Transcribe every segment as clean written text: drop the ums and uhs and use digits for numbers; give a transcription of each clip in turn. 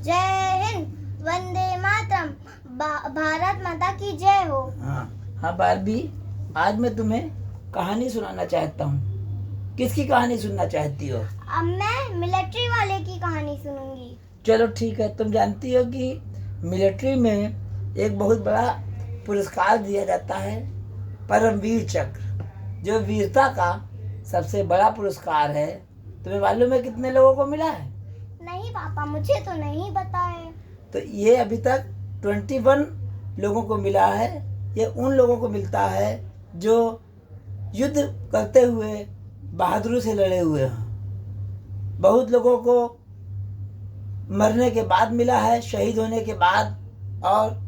जय हिंद, वंदे मातरम, भारत माता की जय हो। हाँ बारबी, आज मैं तुम्हें कहानी सुनाना चाहता हूँ। किसकी कहानी सुनना चाहती हो? अब मैं मिलिट्री वाले की कहानी सुनूंगी। चलो ठीक है। तुम जानती हो कि मिलिट्री में एक बहुत बड़ा पुरस्कार दिया जाता है, परमवीर चक्र, जो वीरता का सबसे बड़ा पुरस्कार है। तुम्हें मालूम है कितने लोगों को मिला है? नहीं पापा, मुझे तो नहीं पता है। तो ये अभी तक 21 लोगों को मिला है। ये उन लोगों को मिलता है जो युद्ध करते हुए बहादुरी से लड़े हुए हैं। बहुत लोगों को मरने के बाद मिला है, शहीद होने के बाद, और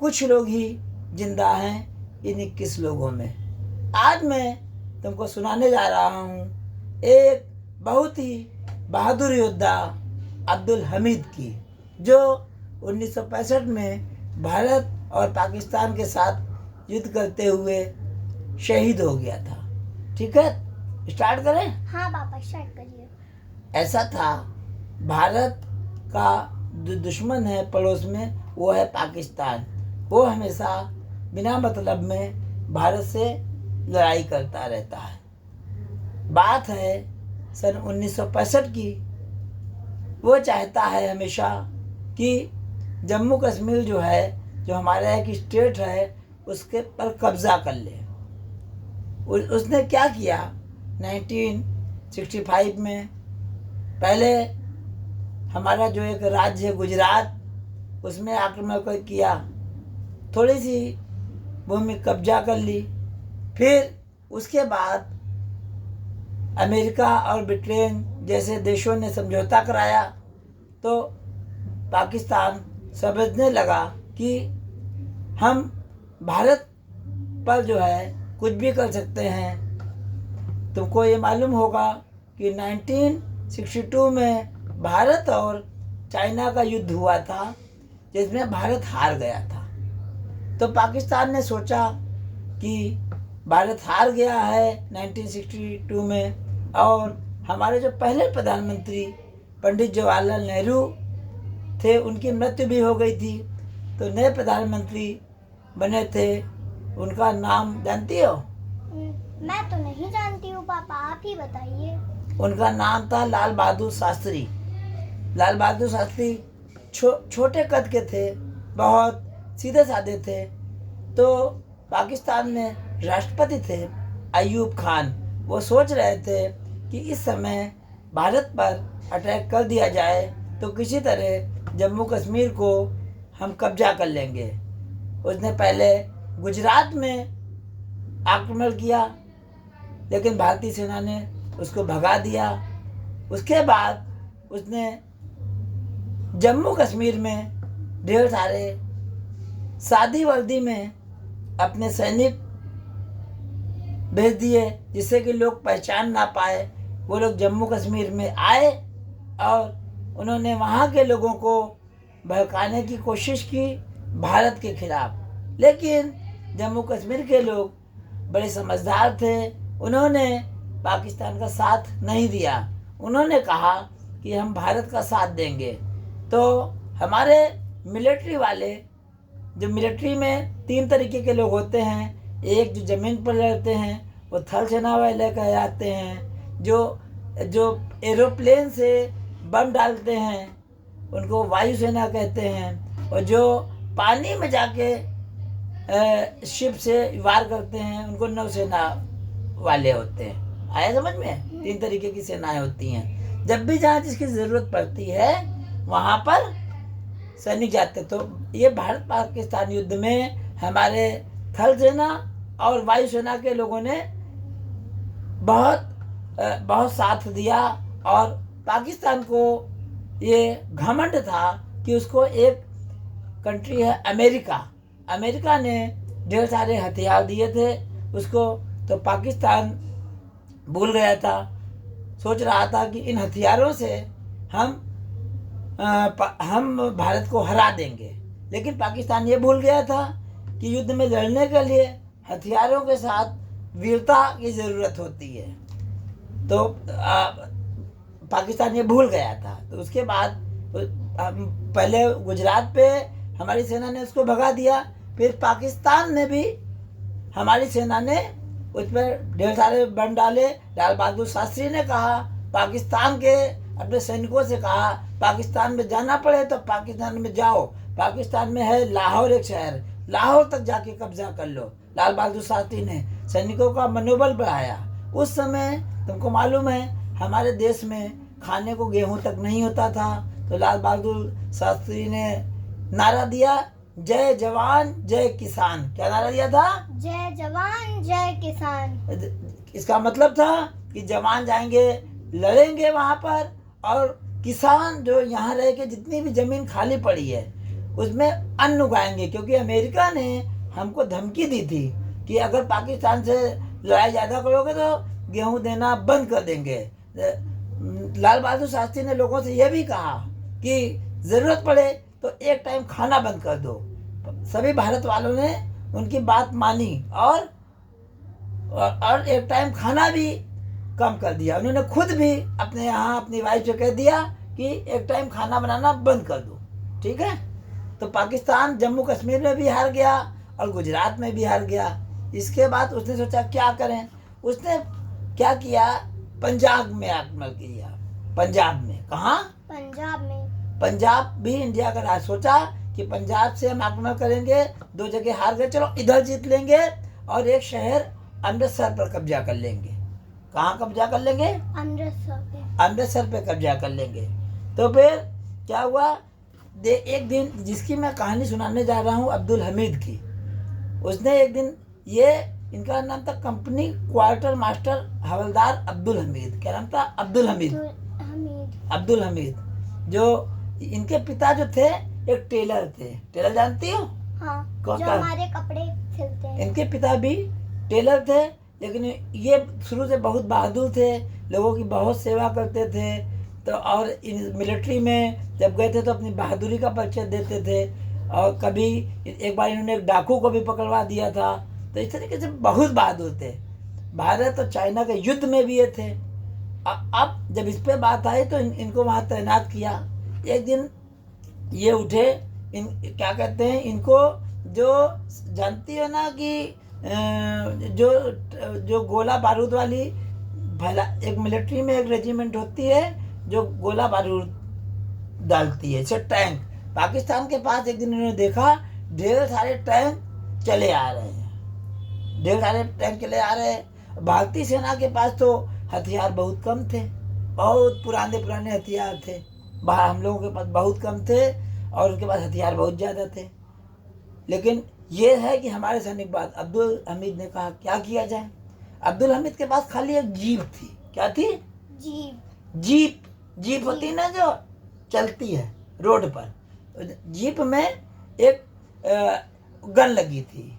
कुछ लोग ही जिंदा हैं इन 21 लोगों में। आज मैं तुमको सुनाने जा रहा हूँ एक बहुत ही बहादुर योद्धा अब्दुल हमीद की, जो 1965 में भारत और पाकिस्तान के साथ युद्ध करते हुए शहीद हो गया था। ठीक है, स्टार्ट करें? हाँ पापा, स्टार्ट करिए। ऐसा था, भारत का जो दुश्मन है पड़ोस में, वो है पाकिस्तान। वो हमेशा बिना मतलब में भारत से लड़ाई करता रहता है। बात है सन 1965 की। वो चाहता है हमेशा कि जम्मू कश्मीर जो है, जो हमारा एक स्टेट है, उसके पर कब्जा कर ले। उसने क्या किया 1965 में? पहले हमारा जो एक राज्य है गुजरात, उसमें आक्रमण किया, थोड़ी सी भूमि कब्जा कर ली। फिर उसके बाद अमेरिका और ब्रिटेन जैसे देशों ने समझौता कराया, तो पाकिस्तान समझने लगा कि हम भारत पर जो है कुछ भी कर सकते हैं। तुमको ये मालूम होगा कि 1962 में भारत और चाइना का युद्ध हुआ था, जिसमें भारत हार गया था। तो पाकिस्तान ने सोचा कि भारत हार गया है 1962 में, और हमारे जो पहले प्रधानमंत्री पंडित जवाहरलाल नेहरू थे, उनकी मृत्यु भी हो गई थी। तो नए प्रधानमंत्री बने थे, उनका नाम जानती हो? मैं तो नहीं जानती हूँ पापा, आप ही बताइए। उनका नाम था लाल बहादुर शास्त्री। लाल बहादुर शास्त्री छोटे कद के थे, बहुत सीधे साधे थे। तो पाकिस्तान में राष्ट्रपति थे अयूब खान। वो सोच रहे थे कि इस समय भारत पर अटैक कर दिया जाए तो किसी तरह जम्मू कश्मीर को हम कब्जा कर लेंगे। उसने पहले गुजरात में आक्रमण किया, लेकिन भारतीय सेना ने उसको भगा दिया। उसके बाद उसने जम्मू कश्मीर में ढेर सारे सादी वर्दी में अपने सैनिक भेज दिए, जिससे कि लोग पहचान ना पाए। वो लोग जम्मू कश्मीर में आए और उन्होंने वहाँ के लोगों को भड़काने की कोशिश की भारत के खिलाफ। लेकिन जम्मू कश्मीर के लोग बड़े समझदार थे, उन्होंने पाकिस्तान का साथ नहीं दिया। उन्होंने कहा कि हम भारत का साथ देंगे। तो हमारे मिलिट्री वाले, जो मिलिट्री में 3 तरीके के लोग होते हैं। एक जो ज़मीन पर लड़ते हैं, वो थल सेना वाले कहलाते हैं। जो एरोप्लेन से बम डालते हैं, उनको वायुसेना कहते हैं। और जो पानी में जाके शिप से वार करते हैं, उनको नौसेना वाले होते हैं। आया समझ में? 3 तरीके की सेनाएं होती हैं। जब भी जहाँ जिसकी ज़रूरत पड़ती है, वहाँ पर सैनिक जाते। तो ये भारत पाकिस्तान युद्ध में हमारे थल सेना और वायुसेना के लोगों ने बहुत साथ दिया। और पाकिस्तान को ये घमंड था कि उसको एक कंट्री है अमेरिका ने ढेर सारे हथियार दिए थे उसको। तो पाकिस्तान भूल गया था, सोच रहा था कि इन हथियारों से हम भारत को हरा देंगे। लेकिन पाकिस्तान ये भूल गया था कि युद्ध में लड़ने के लिए हथियारों के साथ वीरता की ज़रूरत होती है। तो पाकिस्तान ये भूल गया था। तो उसके बाद पहले गुजरात पे हमारी सेना ने उसको भगा दिया, फिर पाकिस्तान ने भी हमारी सेना ने उस पर ढेर सारे बम डाले। लाल बहादुर शास्त्री ने कहा, पाकिस्तान के अपने सैनिकों से कहा, पाकिस्तान में जाना पड़े तो पाकिस्तान में जाओ, पाकिस्तान में है लाहौर एक शहर, लाहौर तक जाके कब्जा कर लो। लाल बहादुर शास्त्री ने सैनिकों का मनोबल बढ़ाया। उस समय तुमको मालूम है हमारे देश में खाने को गेहूं तक नहीं होता था, तो लाल बहादुर शास्त्री ने नारा दिया, जय जवान जय किसान। क्या नारा दिया था? जय जवान जय किसान। इसका मतलब था कि जवान जाएंगे, लड़ेंगे वहां पर, और किसान जो यहाँ रह के जितनी भी जमीन खाली पड़ी है उसमें अन्न उगाएंगे, क्योंकि अमेरिका ने हमको धमकी दी थी कि अगर पाकिस्तान से लड़ाई ज़्यादा करोगे तो गेहूं देना बंद कर देंगे। लाल बहादुर शास्त्री ने लोगों से यह भी कहा कि ज़रूरत पड़े तो एक टाइम खाना बंद कर दो। सभी भारत वालों ने उनकी बात मानी और एक टाइम खाना भी कम कर दिया। उन्होंने खुद भी अपने यहाँ अपनी वाइफ से कह दिया कि एक टाइम खाना बनाना बंद कर दो, ठीक है। तो पाकिस्तान जम्मू कश्मीर में भी हार गया और गुजरात में भी हार गया। इसके बाद उसने सोचा क्या करें, उसने क्या किया, पंजाब में आक्रमण किया। पंजाब में, कहाँ? पंजाब में। पंजाब भी इंडिया का राज। सोचा कि पंजाब से हम आक्रमण करेंगे, 2 जगह हार गए, चलो इधर जीत लेंगे और एक शहर अमृतसर पर कब्जा कर लेंगे। कहाँ कब्जा कर लेंगे? अमृतसर पे कब्जा कर लेंगे। तो फिर क्या हुआ, एक दिन जिसकी मैं कहानी सुनाने जा रहा हूँ अब्दुल हमीद की, उसने एक दिन, ये इनका नाम था कंपनी क्वार्टर मास्टर हवलदार अब्दुल हमीद। क्या नाम था? अब्दुल हमीद। अब्दुल हमीद, जो इनके पिता जो थे एक टेलर थे। टेलर जानती हो? हाँ, जो हमारे कपड़े सिलते हैं। इनके पिता भी टेलर थे, लेकिन ये शुरू से बहुत बहादुर थे, लोगों की बहुत सेवा करते थे। तो और इन मिलिट्री में जब गए थे तो अपनी बहादुरी का परिचय देते थे। और कभी एक बार इन्होंने एक डाकू को भी पकड़वा दिया था। तो इस तरीके से बहुत बहादुर थे। भारत और चाइना के युद्ध में भी ये थे। अब जब इस पे बात आई तो इनको वहाँ तैनात किया। एक दिन ये उठे, क्या कहते हैं इनको, जो जानती हो ना कि जो गोला बारूद वाली, भला एक मिलिट्री में एक रेजिमेंट होती है जो गोला बारूद डालती है, टैंक। पाकिस्तान के पास एक दिन उन्होंने देखा ढेर सारे टैंक चले आ रहे हैं, ढेर सारे टैंक चले आ रहे हैं। भारतीय सेना के पास तो हथियार बहुत कम थे, बहुत पुराने हथियार थे। हम लोगों के पास बहुत कम थे और उनके पास हथियार बहुत ज़्यादा थे। लेकिन ये है कि हमारे सैनिक बाद अब्दुल हमीद ने कहा क्या किया जाए। अब्दुल हमीद के पास खाली एक जीप थी। क्या थी? जीप होती है ना जो चलती है रोड पर। जीप में एक गन लगी थी।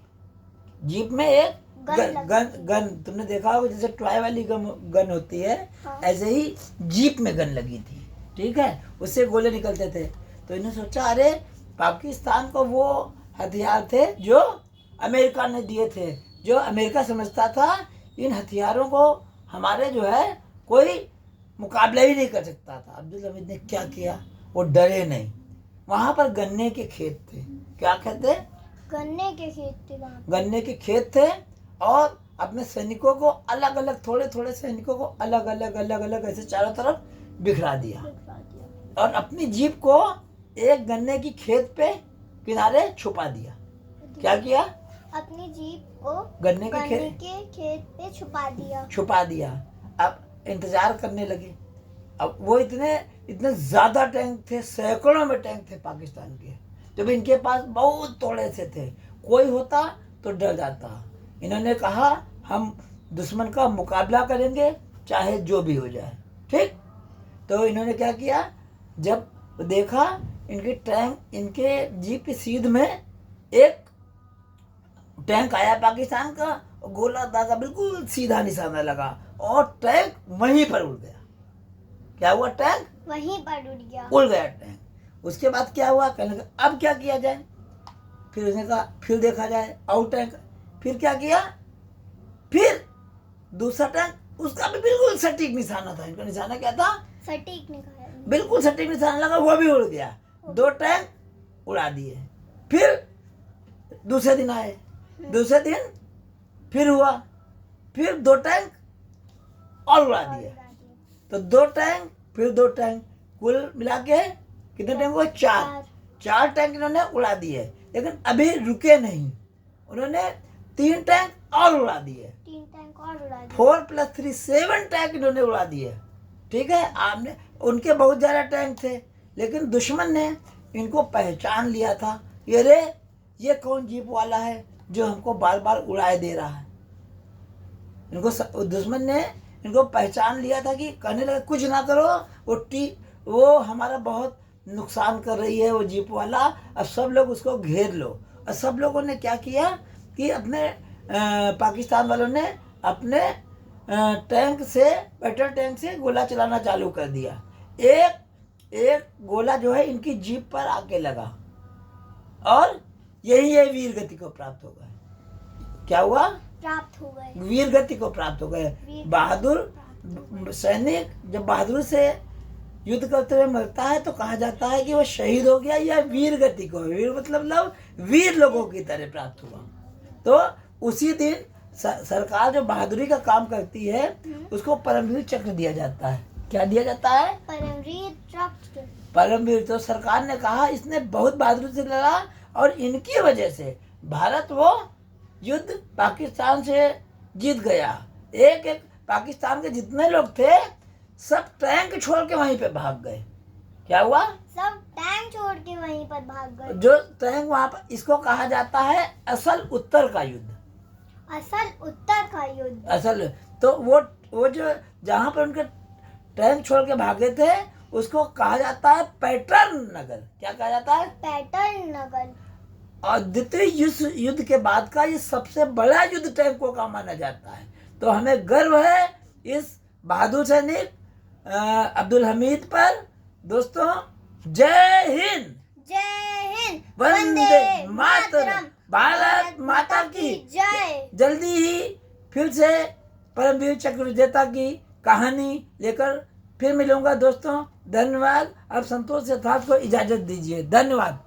जीप में एक गन तुमने देखा होगा, जैसे टॉय वाली गन होती है, हाँ। ऐसे ही जीप में गन लगी थी, ठीक है। उससे गोले निकलते थे। तो इन्होंने सोचा अरे पाकिस्तान को वो हथियार थे जो अमेरिका ने दिए थे, जो अमेरिका समझता था इन हथियारों को हमारे जो है कोई मुकाबला ही नहीं कर सकता था। अब्दुल हमीद ने क्या किया, वो डरे नहीं। वहाँ पर गन्ने के खेत थे। क्या कहते? गन्ने के खेत थे। गन्ने के खेत थे और अपने सैनिकों को अलग अलग, थोड़े सैनिकों को अलग अलग ऐसे चारों तरफ बिखरा दिया और अपनी जीप को एक गन्ने की खेत पे किनारे छुपा दिया। क्या किया? अपनी जीप को गन्ने के खेत पे छुपा दिया। अब इंतजार करने लगे। अब वो इतने ज्यादा टैंक थे, सैकड़ों में टैंक थे पाकिस्तान के, जब इनके पास बहुत थोड़े से थे। कोई होता तो डर जाता। इन्होंने कहा हम दुश्मन का मुकाबला करेंगे चाहे जो भी हो जाए, ठीक। तो इन्होंने क्या किया, जब देखा इनके टैंक, इनके जीप की सीध में एक टैंक आया पाकिस्तान का, गोला दागा बिल्कुल सीधा निशाना लगा और टैंक वहीं पर उड़ गया। क्या हुआ? टैंक वहीं पर उड़ गया टैंक। उसके बाद क्या हुआ, कहने लगा अब क्या किया जाए। फिर उसने कहा फिर देखा जाए और टैंक। फिर क्या किया, फिर दूसरा टैंक, उसका भी बिल्कुल सटीक निशाना था। इनका निशाना क्या था? सटीक निशाना, बिल्कुल सटीक निशाना लगा, वो भी उड़ गया। 2 टैंक उड़ा दिए। फिर दूसरे दिन आए, दूसरे दिन फिर हुआ, फिर 2 टैंक और उड़ा दिए। तो 2 टैंक फिर 2 टैंक, कुल मिला के कितने टैंक हुए? 4 टैंक इन्होंने उड़ा दिए। लेकिन अभी रुके नहीं, उन्होंने 3 टैंक और उड़ा दिए। 3 टैंक और उड़ा दिए। 4 + 3 7 टैंक इन्होंने उड़ा दिए। ठीक है, आपने उनके बहुत ज़्यादा टैंक थे, लेकिन दुश्मन ने इनको पहचान लिया था, ये कौन जीप वाला है जो हमको बार बार उड़ाए दे रहा है। दुश्मन ने इनको पहचान लिया था कि कहने लगा कुछ ना करो, वो हमारा बहुत नुकसान कर रही है वो जीप वाला, अब सब लोग उसको घेर लो। और सब लोगों ने क्या किया कि अपने पाकिस्तान वालों ने अपने टैंक से, पेट्रोल टैंक से गोला चलाना चालू कर दिया। एक गोला जो है इनकी जीप पर आके लगा और यही ये वीर गति को प्राप्त हो गए। क्या हुआ? प्राप्त हो गए, वीर गति को प्राप्त हो गए। बहादुर सैनिक जब बहादुर से युद्ध करते हुए मरता है तो कहा जाता है कि वो शहीद हो गया या वीर गति को, वीर मतलब वीर लोगों की तरह प्राप्त हुआ। तो उसी दिन सरकार जो बहादुरी का काम करती है उसको परमवीर चक्र दिया जाता है। क्या दिया जाता है? परमवीर चक्र। परमवीर। तो सरकार ने कहा इसने बहुत बहादुरी से लड़ा और इनकी वजह से भारत वो युद्ध पाकिस्तान से जीत गया। एक पाकिस्तान के जितने लोग थे सब टैंक छोड़ के वहीं पे भाग गए। क्या हुआ? सब टैंक छोड़ के वहीं पर भाग गए। जो टैंक वहां पर, इसको कहा जाता है असल उत्तर का युद्ध। असल उत्तर का युद्ध। असल तो वो जो जहां पर उनके टैंक छोड़ के भागे थे उसको कहा जाता है पैटर्न नगर। क्या कहा जाता है? पैटर्न नगर। और द्वितीय युद्ध के बाद का ये सबसे बड़ा युद्ध टैंकों का माना जाता है। तो हमें गर्व है इस बहादुर सैनिक अब्दुल हमीद पर। दोस्तों, जय हिंद, जय हिंद, वंदे मातरम, भारत माता की जय। जल्दी ही फिर से परमवीर चक्र विजेता की कहानी लेकर फिर मिलूंगा दोस्तों। धन्यवाद। अब संतोष यथार्थ को इजाजत दीजिए। धन्यवाद।